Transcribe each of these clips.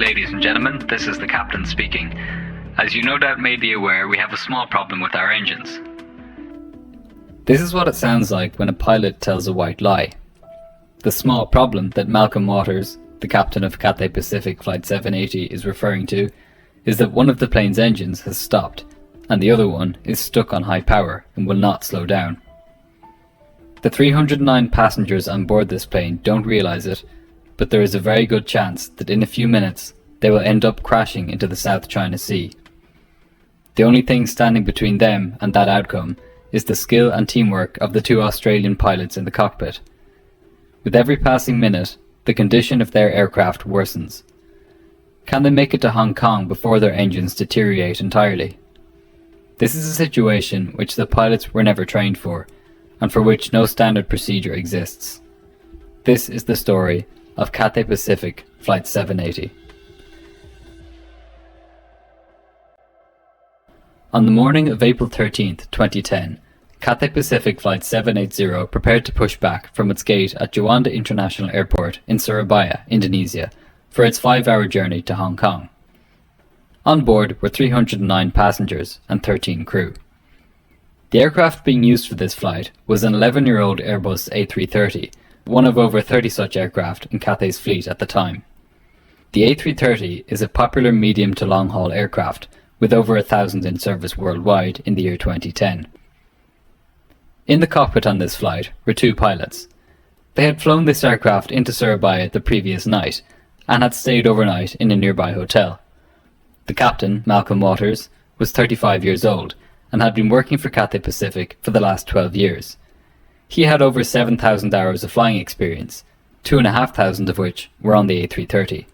Ladies and gentlemen, this is the captain speaking. As you no doubt may be aware, we have a small problem with our engines. This is what it sounds like when a pilot tells a white lie. The small problem that Malcolm Waters, the captain of Cathay Pacific Flight 780, is referring to is that one of the plane's engines has stopped, and the other one is stuck on high power and will not slow down. The 309 passengers on board this plane don't realise it, but there is a very good chance that in a few minutes they will end up crashing into the South China Sea. The only thing standing between them and that outcome is the skill and teamwork of the two Australian pilots in the cockpit. With every passing minute, the condition of their aircraft worsens. Can they make it to Hong Kong before their engines deteriorate entirely? This is a situation which the pilots were never trained for, and for which no standard procedure exists. This is the story of Cathay Pacific Flight 780. On the morning of April 13th, 2010, Cathay Pacific Flight 780 prepared to push back from its gate at Juanda International Airport in Surabaya, Indonesia, for its 5-hour journey to Hong Kong. On board were 309 passengers and 13 crew. The aircraft being used for this flight was an 11-year-old Airbus A330, one of over 30 such aircraft in Cathay's fleet at the time. The A330 is a popular medium to long-haul aircraft, with over 1,000 in service worldwide in the year 2010. In the cockpit on this flight were two pilots. They had flown this aircraft into Surabaya the previous night, and had stayed overnight in a nearby hotel. The captain, Malcolm Waters, was 35 years old, and had been working for Cathay Pacific for the last 12 years. He had over 7,000 hours of flying experience, 2,500 of which were on the A330.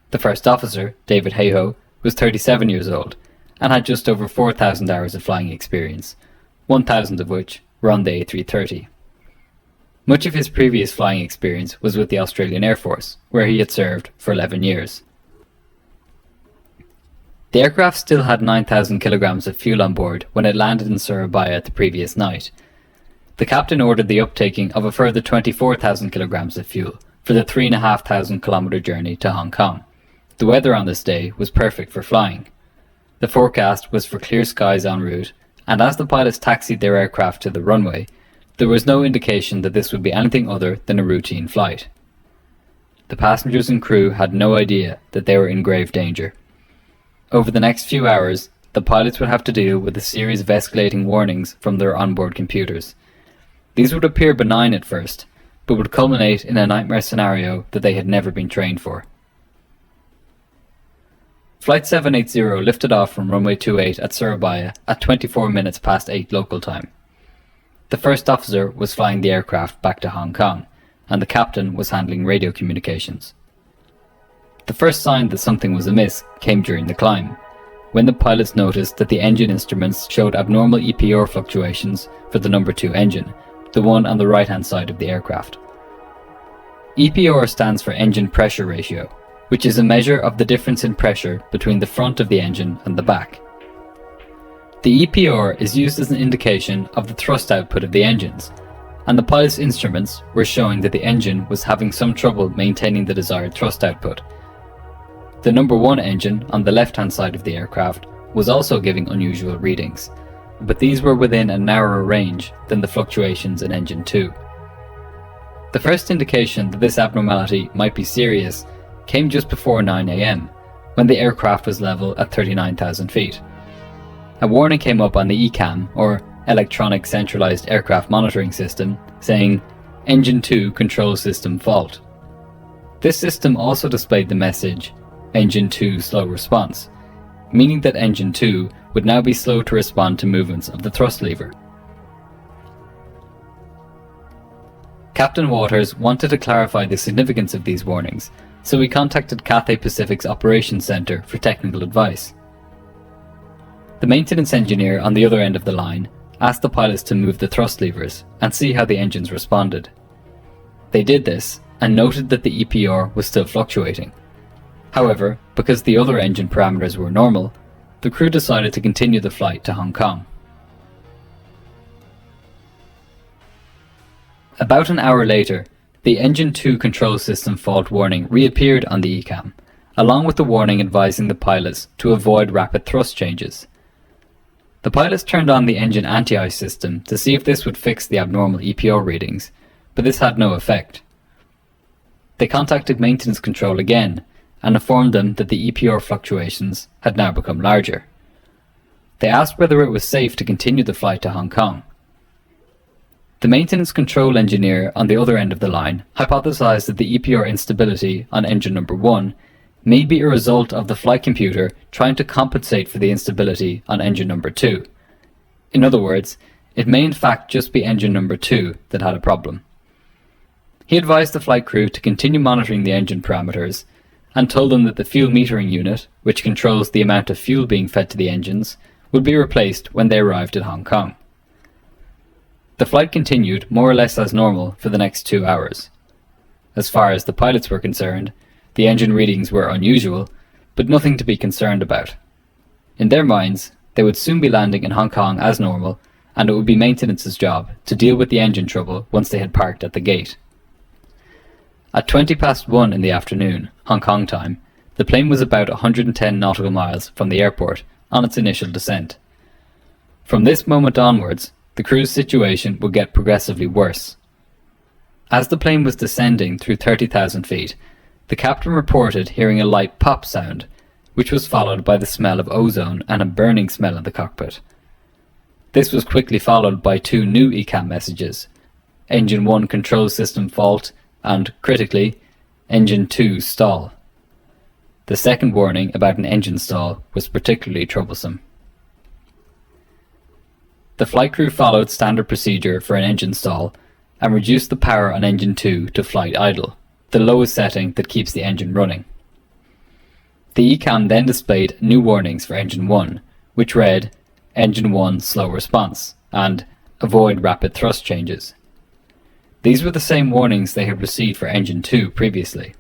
The first officer, David Hayhoe, was 37 years old, and had just over 4,000 hours of flying experience, 1,000 of which were on the A330. Much of his previous flying experience was with the Australian Air Force, where he had served for 11 years. The aircraft still had 9,000 kilograms of fuel on board when it landed in Surabaya the previous night. The captain ordered the uptaking of a further 24,000 kilograms of fuel for the 3,500 kilometre journey to Hong Kong. The weather on this day was perfect for flying. The forecast was for clear skies en route, and as the pilots taxied their aircraft to the runway, there was no indication that this would be anything other than a routine flight. The passengers and crew had no idea that they were in grave danger. Over the next few hours, the pilots would have to deal with a series of escalating warnings from their onboard computers. These would appear benign at first, but would culminate in a nightmare scenario that they had never been trained for. Flight 780 lifted off from runway 28 at Surabaya at 24 minutes past 8 local time. The first officer was flying the aircraft back to Hong Kong, and the captain was handling radio communications. The first sign that something was amiss came during the climb, when the pilots noticed that the engine instruments showed abnormal EPR fluctuations for the number 2 engine, the one on the right-hand side of the aircraft. EPR stands for engine pressure ratio, which is a measure of the difference in pressure between the front of the engine and the back. The EPR is used as an indication of the thrust output of the engines, and the pilot's instruments were showing that the engine was having some trouble maintaining the desired thrust output. The number 1 engine on the left-hand side of the aircraft was also giving unusual readings, but these were within a narrower range than the fluctuations in engine 2. The first indication that this abnormality might be serious came just before 9 AM, when the aircraft was level at 39,000 feet. A warning came up on the ECAM, or Electronic Centralized Aircraft Monitoring System, saying, "Engine 2 Control System Fault." This system also displayed the message, "Engine 2 Slow Response," meaning that Engine 2 would now be slow to respond to movements of the thrust lever. Captain Waters wanted to clarify the significance of these warnings, so he contacted Cathay Pacific's Operations Centre for technical advice. The maintenance engineer on the other end of the line asked the pilots to move the thrust levers and see how the engines responded. They did this and noted that the EPR was still fluctuating. However, because the other engine parameters were normal, the crew decided to continue the flight to Hong Kong. About an hour later, the Engine 2 control system fault warning reappeared on the ECAM, along with the warning advising the pilots to avoid rapid thrust changes. The pilots turned on the engine anti-ice system to see if this would fix the abnormal EPO readings, but this had no effect. They contacted maintenance control again and informed them that the EPO fluctuations had now become larger. They asked whether it was safe to continue the flight to Hong Kong. The maintenance control engineer on the other end of the line hypothesized that the EPR instability on engine number 1 may be a result of the flight computer trying to compensate for the instability on engine number 2. In other words, it may in fact just be engine number 2 that had a problem. He advised the flight crew to continue monitoring the engine parameters and told them that the fuel metering unit, which controls the amount of fuel being fed to the engines, would be replaced when they arrived at Hong Kong. The flight continued more or less as normal for the next 2 hours. As far as the pilots were concerned, the engine readings were unusual, but nothing to be concerned about. In their minds, they would soon be landing in Hong Kong as normal, and it would be maintenance's job to deal with the engine trouble once they had parked at the gate. At 1:20 in the afternoon, Hong Kong time, the plane was about 110 nautical miles from the airport on its initial descent. From this moment onwards, the crew's situation would get progressively worse. As the plane was descending through 30,000 feet, the captain reported hearing a light pop sound, which was followed by the smell of ozone and a burning smell in the cockpit. This was quickly followed by 2 new ECAM messages: Engine 1 control system fault and, critically, Engine 2 stall. The second warning about an engine stall was particularly troublesome. The flight crew followed standard procedure for an engine stall and reduced the power on engine 2 to flight idle, the lowest setting that keeps the engine running. The ECAM then displayed new warnings for engine 1, which read, Engine 1 slow response, and avoid rapid thrust changes. These were the same warnings they had received for engine 2 previously.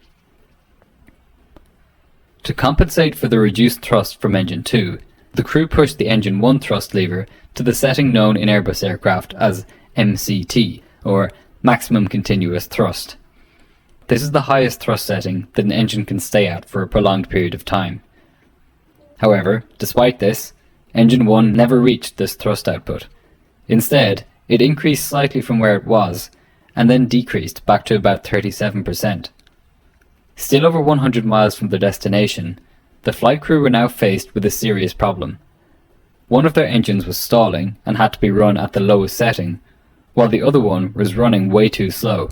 To compensate for the reduced thrust from engine 2, the crew pushed the engine 1 thrust lever to the setting known in Airbus aircraft as MCT, or maximum continuous thrust. This is the highest thrust setting that an engine can stay at for a prolonged period of time. However, despite this, engine 1 never reached this thrust output. Instead, it increased slightly from where it was, and then decreased back to about 37%. Still over 100 miles from their destination, the flight crew were now faced with a serious problem. One of their engines was stalling and had to be run at the lowest setting, while the other one was running way too slow.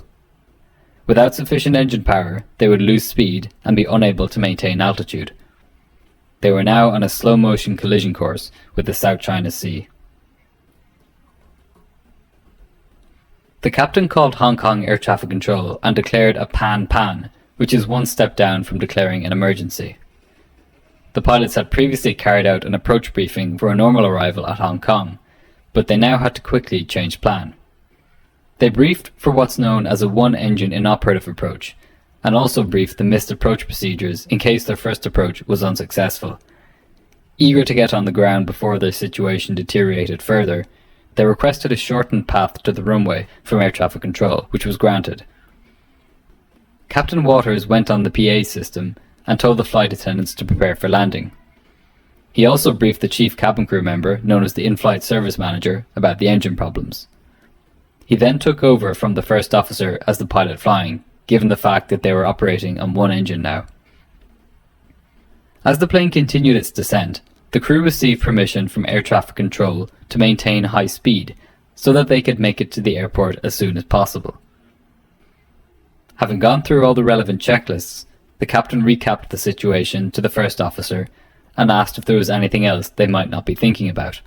Without sufficient engine power, they would lose speed and be unable to maintain altitude. They were now on a slow-motion collision course with the South China Sea. The captain called Hong Kong Air Traffic Control and declared a pan-pan, which is one step down from declaring an emergency. The pilots had previously carried out an approach briefing for a normal arrival at Hong Kong, but they now had to quickly change plan. They briefed for what's known as a one-engine inoperative approach, and also briefed the missed approach procedures in case their first approach was unsuccessful. Eager to get on the ground before their situation deteriorated further, they requested a shortened path to the runway from air traffic control, which was granted. Captain Waters went on the PA system and told the flight attendants to prepare for landing. He also briefed the chief cabin crew member, known as the in-flight service manager, about the engine problems. He then took over from the first officer as the pilot flying, given the fact that they were operating on one engine now. As the plane continued its descent, the crew received permission from air traffic control to maintain high speed so that they could make it to the airport as soon as possible. Having gone through all the relevant checklists, the captain recapped the situation to the first officer and asked if there was anything else they might not be thinking about.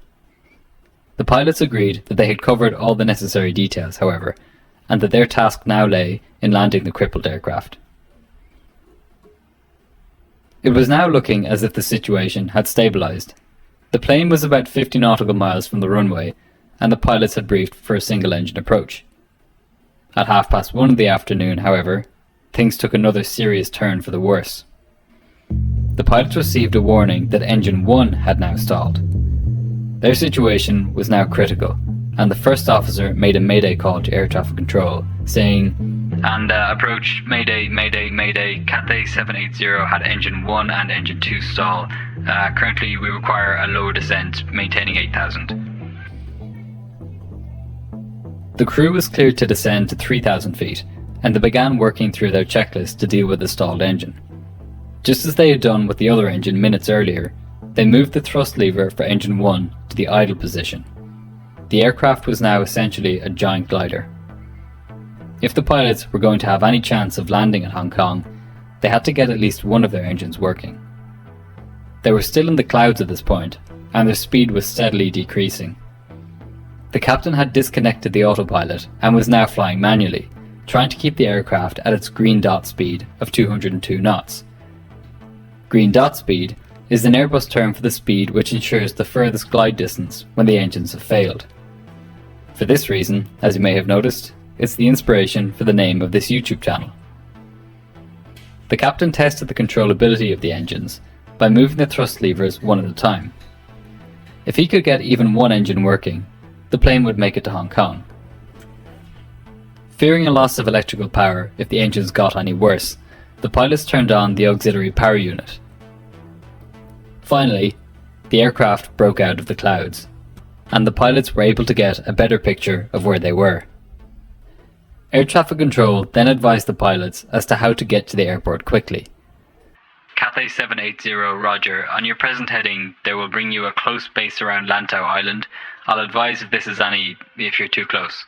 The pilots agreed that they had covered all the necessary details, however, and that their task now lay in landing the crippled aircraft. It was now looking as if the situation had stabilized. The plane was about 50 nautical miles from the runway, and the pilots had briefed for a single-engine approach. At 1:30 in the afternoon, however, things took another serious turn for the worse. The pilots received a warning that engine 1 had now stalled. Their situation was now critical, and the first officer made a mayday call to air traffic control, saying, And approach, mayday, mayday, mayday. Cathay 780 had engine 1 and engine 2 stall. Currently we require a lower descent, maintaining 8,000. The crew was cleared to descend to 3,000 feet, and they began working through their checklist to deal with the stalled engine. Just as they had done with the other engine minutes earlier, they moved the thrust lever for engine 1 to the idle position. The aircraft was now essentially a giant glider. If the pilots were going to have any chance of landing in Hong Kong, they had to get at least one of their engines working. They were still in the clouds at this point, and their speed was steadily decreasing. The captain had disconnected the autopilot and was now flying manually, trying to keep the aircraft at its green dot speed of 202 knots. Green dot speed is an Airbus term for the speed which ensures the furthest glide distance when the engines have failed. For this reason, as you may have noticed, it's the inspiration for the name of this YouTube channel. The captain tested the controllability of the engines by moving the thrust levers one at a time. If he could get even one engine working, the plane would make it to Hong Kong. Fearing a loss of electrical power if the engines got any worse, the pilots turned on the auxiliary power unit. Finally, the aircraft broke out of the clouds, and the pilots were able to get a better picture of where they were. Air traffic control then advised the pilots as to how to get to the airport quickly. Cathay 780, roger. On your present heading, they will bring you a close base around Lantau Island. I'll advise if you're too close.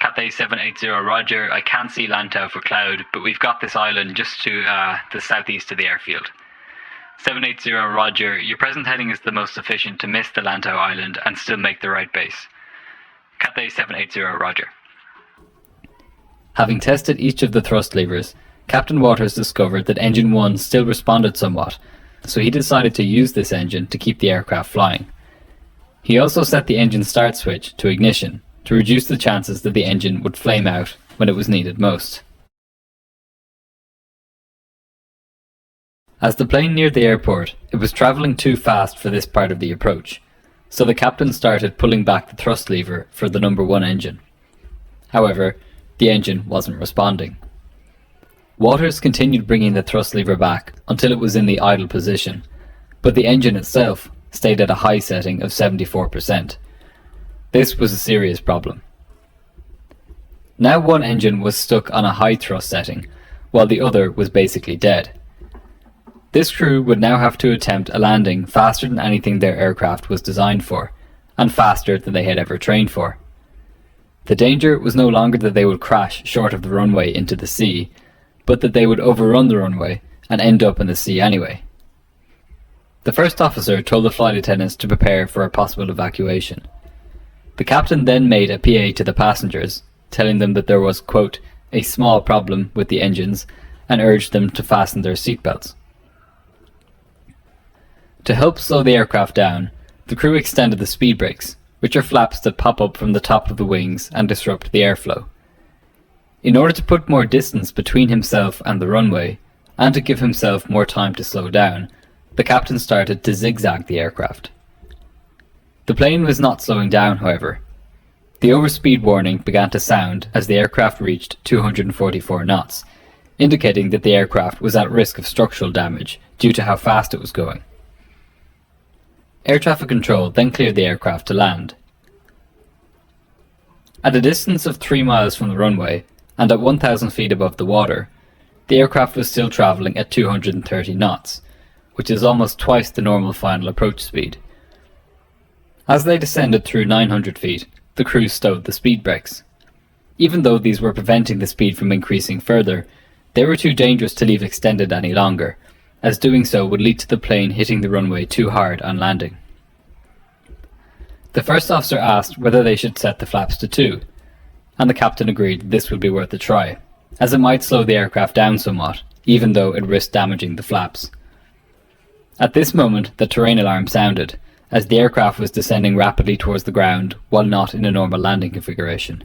Cathay 780, roger. I can't see Lantau for cloud, but we've got this island just to the southeast of the airfield. 780, roger. Your present heading is the most efficient to miss the Lantau Island and still make the right base. Cathay 780, roger. Having tested each of the thrust levers, Captain Waters discovered that engine 1 still responded somewhat, so he decided to use this engine to keep the aircraft flying. He also set the engine start switch to ignition to reduce the chances that the engine would flame out when it was needed most. As the plane neared the airport, it was travelling too fast for this part of the approach, so the captain started pulling back the thrust lever for the number 1 engine. However, the engine wasn't responding. Waters continued bringing the thrust lever back until it was in the idle position, but the engine itself stayed at a high setting of 74%. This was a serious problem. Now one engine was stuck on a high thrust setting, while the other was basically dead. This crew would now have to attempt a landing faster than anything their aircraft was designed for, and faster than they had ever trained for. The danger was no longer that they would crash short of the runway into the sea, but that they would overrun the runway and end up in the sea anyway. The first officer told the flight attendants to prepare for a possible evacuation. The captain then made a PA to the passengers, telling them that there was, quote, a small problem with the engines, and urged them to fasten their seatbelts. To help slow the aircraft down, the crew extended the speed brakes, which are flaps that pop up from the top of the wings and disrupt the airflow. In order to put more distance between himself and the runway, and to give himself more time to slow down, the captain started to zigzag the aircraft. The plane was not slowing down, however. The overspeed warning began to sound as the aircraft reached 244 knots, indicating that the aircraft was at risk of structural damage due to how fast it was going. Air traffic control then cleared the aircraft to land. At a distance of 3 miles from the runway, and at 1,000 feet above the water, the aircraft was still travelling at 230 knots, which is almost twice the normal final approach speed. As they descended through 900 feet, the crew stowed the speed brakes. Even though these were preventing the speed from increasing further, they were too dangerous to leave extended any longer, as doing so would lead to the plane hitting the runway too hard on landing. The first officer asked whether they should set the flaps to 2, and the captain agreed that this would be worth a try, as it might slow the aircraft down somewhat, even though it risked damaging the flaps. At this moment, the terrain alarm sounded, as the aircraft was descending rapidly towards the ground while not in a normal landing configuration.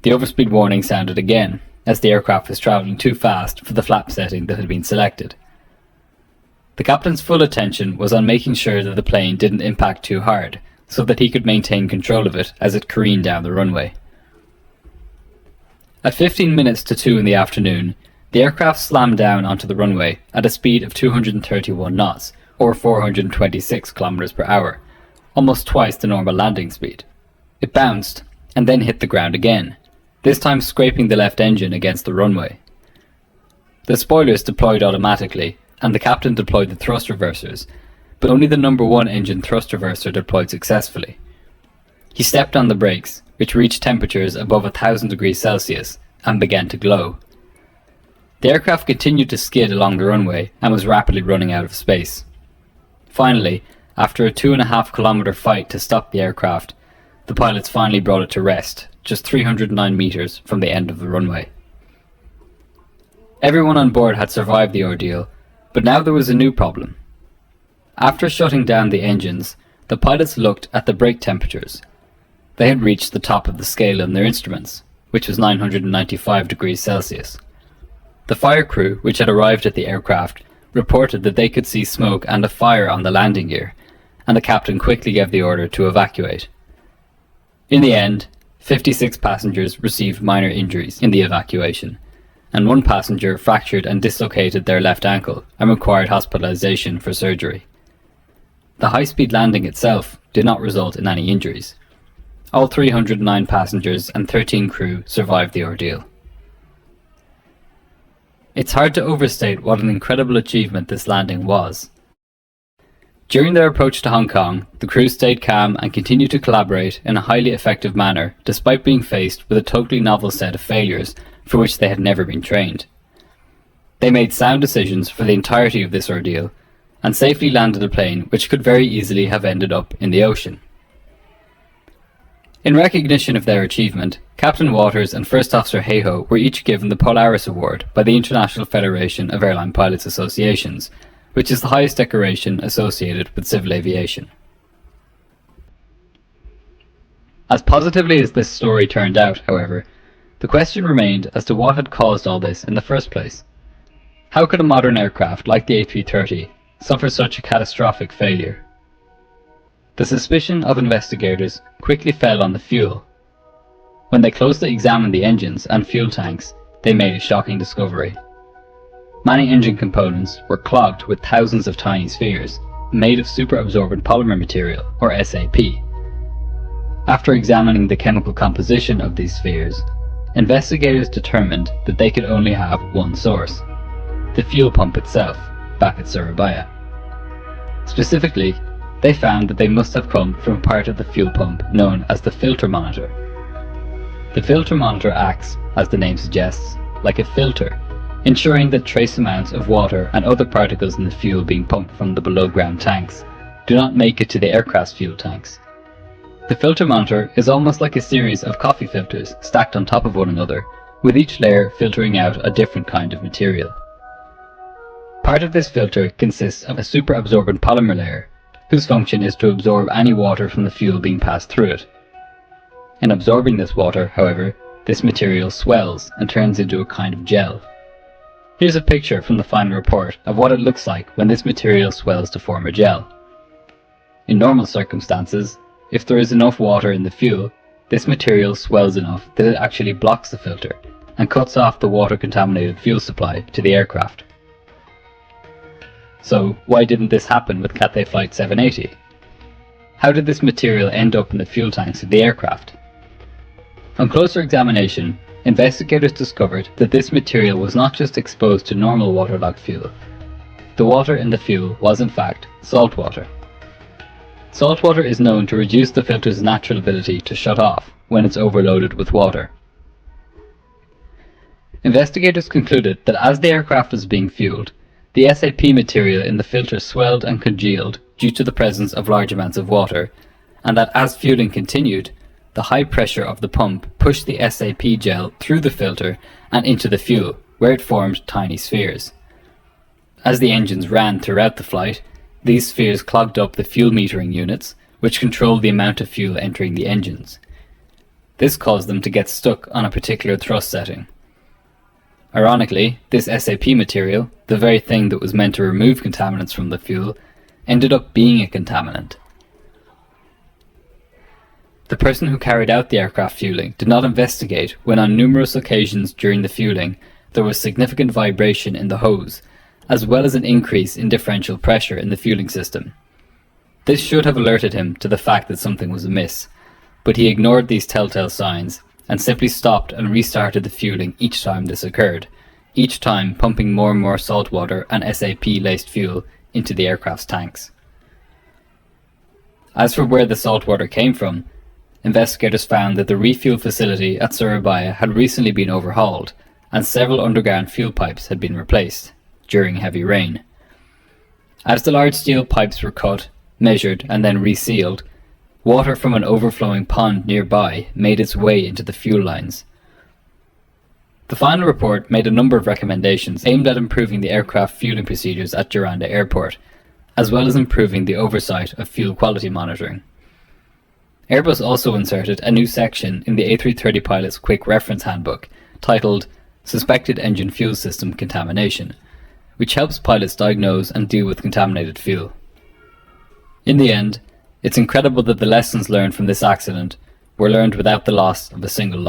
The overspeed warning sounded again, as the aircraft was travelling too fast for the flap setting that had been selected. The captain's full attention was on making sure that the plane didn't impact too hard, so that he could maintain control of it as it careened down the runway. At 15 minutes to 2 in the afternoon, the aircraft slammed down onto the runway at a speed of 231 knots, or 426 kilometers per hour, almost twice the normal landing speed. It bounced, and then hit the ground again, this time scraping the left engine against the runway. The spoilers deployed automatically, and the captain deployed the thrust reversers, but only the number 1 engine thrust reverser deployed successfully. He stepped on the brakes, which reached temperatures above 1000 degrees Celsius, and began to glow. The aircraft continued to skid along the runway and was rapidly running out of space. Finally, after a 2.5-kilometer fight to stop the aircraft, the pilots finally brought it to rest, just 309 meters from the end of the runway. Everyone on board had survived the ordeal, but now there was a new problem. After shutting down the engines, the pilots looked at the brake temperatures. They had reached the top of the scale in their instruments, which was 995 degrees Celsius. The fire crew, which had arrived at the aircraft, reported that they could see smoke and a fire on the landing gear, and the captain quickly gave the order to evacuate. In the end, 56 passengers received minor injuries in the evacuation, and 1 passenger fractured and dislocated their left ankle and required hospitalization for surgery. The high-speed landing itself did not result in any injuries. All 309 passengers and 13 crew survived the ordeal. It's hard to overstate what an incredible achievement this landing was. During their approach to Hong Kong, the crew stayed calm and continued to collaborate in a highly effective manner despite being faced with a totally novel set of failures for which they had never been trained. They made sound decisions for the entirety of this ordeal and safely landed a plane which could very easily have ended up in the ocean. In recognition of their achievement, Captain Waters and First Officer Hayhoe were each given the Polaris Award by the International Federation of Airline Pilots Associations, which is the highest decoration associated with civil aviation. As positively as this story turned out, however, the question remained as to what had caused all this in the first place. How could a modern aircraft like the A330 suffer such a catastrophic failure? The suspicion of investigators quickly fell on the fuel. When they closely examined the engines and fuel tanks, they made a shocking discovery. Many engine components were clogged with thousands of tiny spheres, made of superabsorbent polymer material, or SAP. After examining the chemical composition of these spheres, investigators determined that they could only have one source: the fuel pump itself, back at Surabaya. Specifically, they found that they must have come from a part of the fuel pump known as the filter monitor. The filter monitor acts, as the name suggests, like a filter, ensuring that trace amounts of water and other particles in the fuel being pumped from the below-ground tanks do not make it to the aircraft's fuel tanks. The filter monitor is almost like a series of coffee filters stacked on top of one another, with each layer filtering out a different kind of material. Part of this filter consists of a superabsorbent polymer layer, whose function is to absorb any water from the fuel being passed through it. In absorbing this water, however, this material swells and turns into a kind of gel. Here's a picture from the final report of what it looks like when this material swells to form a gel. In normal circumstances, if there is enough water in the fuel, this material swells enough that it actually blocks the filter and cuts off the water-contaminated fuel supply to the aircraft. So, why didn't this happen with Cathay Flight 780? How did this material end up in the fuel tanks of the aircraft? On closer examination, investigators discovered that this material was not just exposed to normal waterlogged fuel. The water in the fuel was in fact salt water. Salt water is known to reduce the filter's natural ability to shut off when it's overloaded with water. Investigators concluded that as the aircraft was being fueled, the SAP material in the filter swelled and congealed due to the presence of large amounts of water, and that as fueling continued, the high pressure of the pump pushed the SAP gel through the filter and into the fuel, where it formed tiny spheres. As the engines ran throughout the flight, these spheres clogged up the fuel metering units, which controlled the amount of fuel entering the engines. This caused them to get stuck on a particular thrust setting. Ironically, this SAP material, the very thing that was meant to remove contaminants from the fuel, ended up being a contaminant. The person who carried out the aircraft fueling did not investigate when on numerous occasions during the fueling there was significant vibration in the hose, as well as an increase in differential pressure in the fueling system. This should have alerted him to the fact that something was amiss, but he ignored these telltale signs and simply stopped and restarted the fueling each time this occurred, each time pumping more and more saltwater and SAP-laced fuel into the aircraft's tanks. As for where the saltwater came from, investigators found that the refuel facility at Surabaya had recently been overhauled, and several underground fuel pipes had been replaced during heavy rain. As the large steel pipes were cut, measured, and then resealed, water from an overflowing pond nearby made its way into the fuel lines. The final report made a number of recommendations aimed at improving the aircraft fueling procedures at Jaranda Airport, as well as improving the oversight of fuel quality monitoring. Airbus also inserted a new section in the A330 pilot's quick reference handbook titled Suspected Engine Fuel System Contamination, which helps pilots diagnose and deal with contaminated fuel. In the end, it's incredible that the lessons learned from this accident were learned without the loss of a single life.